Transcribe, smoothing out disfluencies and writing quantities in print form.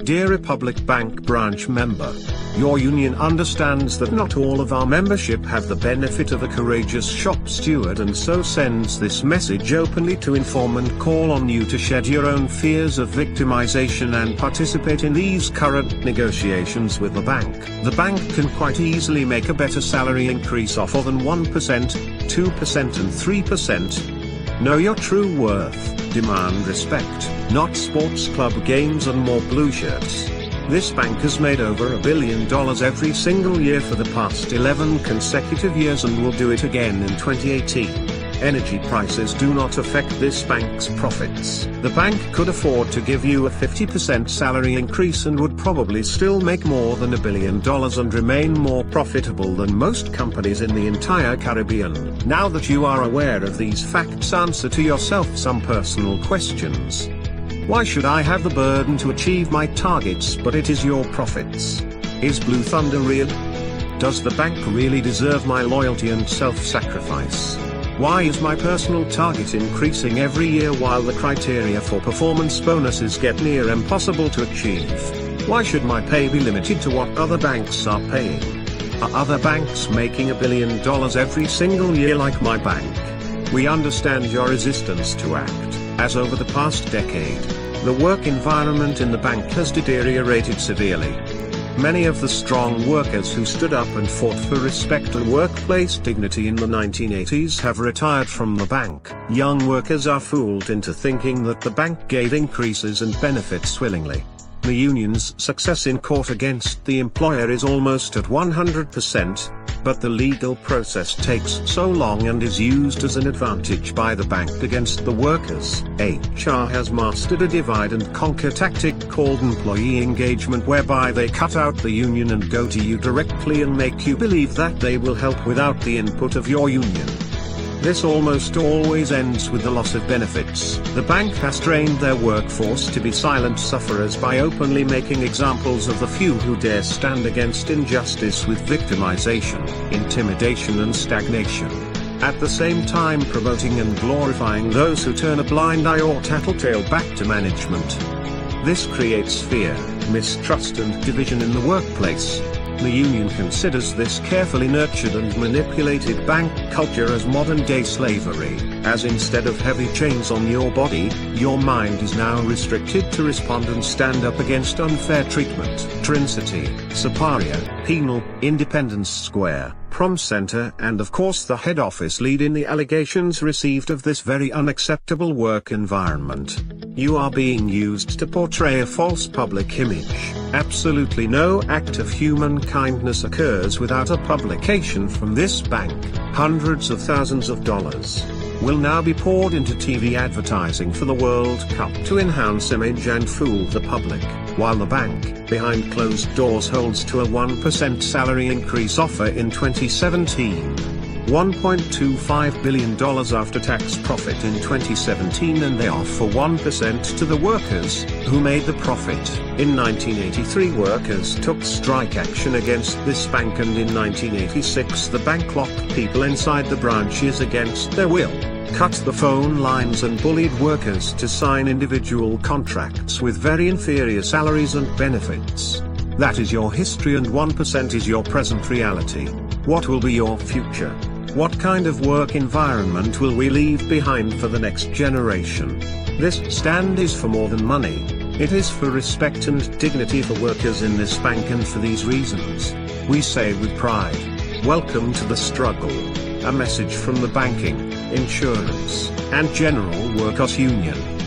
Dear Republic Bank branch member, your union understands that not all of our membership have the benefit of a courageous shop steward, and so sends this message openly to inform and call on you to shed your own fears of victimization and participate in these current negotiations with the bank. The bank can quite easily make a better salary increase offer than 1%, 2% and 3%. Know your true worth, demand respect, not sports club games and more blue shirts. This bank has made over $1 billion every single year for the past 11 consecutive years and will do it again in 2018. Energy prices do not affect this bank's profits. The bank could afford to give you a 50% salary increase and would probably still make more than $1 billion and remain more profitable than most companies in the entire Caribbean. Now that you are aware of these facts, answer to yourself some personal questions. Why should I have the burden to achieve my targets but it is your profits? Is Blue Thunder real? Does the bank really deserve my loyalty and self-sacrifice? Why is my personal target increasing every year while the criteria for performance bonuses get near impossible to achieve? Why should my pay be limited to what other banks are paying? Are other banks making $1 billion every single year like my bank? We understand your resistance to act, as over the past decade, the work environment in the bank has deteriorated severely. Many of the strong workers who stood up and fought for respect and workplace dignity in the 1980s have retired from the bank. Young workers are fooled into thinking that the bank gave increases and benefits willingly. The union's success in court against the employer is almost at 100%, but the legal process takes so long and is used as an advantage by the bank against the workers. HR has mastered a divide and conquer tactic called employee engagement, whereby they cut out the union and go to you directly and make you believe that they will help without the input of your union. This almost always ends with the loss of benefits. The bank has trained their workforce to be silent sufferers by openly making examples of the few who dare stand against injustice with victimization, intimidation and stagnation. At the same time promoting and glorifying those who turn a blind eye or tattletale back to management. This creates fear, mistrust and division in the workplace. The union considers this carefully nurtured and manipulated bank culture as modern-day slavery, as instead of heavy chains on your body, your mind is now restricted to respond and stand up against unfair treatment. Trincity, Siparia, Penal, Independence Square, Prom Center and of course the head office lead in the allegations received of this very unacceptable work environment. You are being used to portray a false public image. Absolutely no act of human kindness occurs without a publication from this bank. Hundreds of thousands of dollars will now be poured into TV advertising for the World Cup to enhance image and fool the public, while the bank, behind closed doors, holds to a 1% salary increase offer in 2017. $1.25 billion after-tax profit in 2017, and they offer 1% to the workers, who made the profit. In 1983 workers took strike action against this bank, and in 1986 the bank locked people inside the branches against their will, cut the phone lines and bullied workers to sign individual contracts with very inferior salaries and benefits. That is your history, and 1% is your present reality. What will be your future? What kind of work environment will we leave behind for the next generation? This stand is for more than money. It is for respect and dignity for workers in this bank, and for these reasons, we say with pride, welcome to the struggle. A message from the Banking, Insurance, and General Workers Union.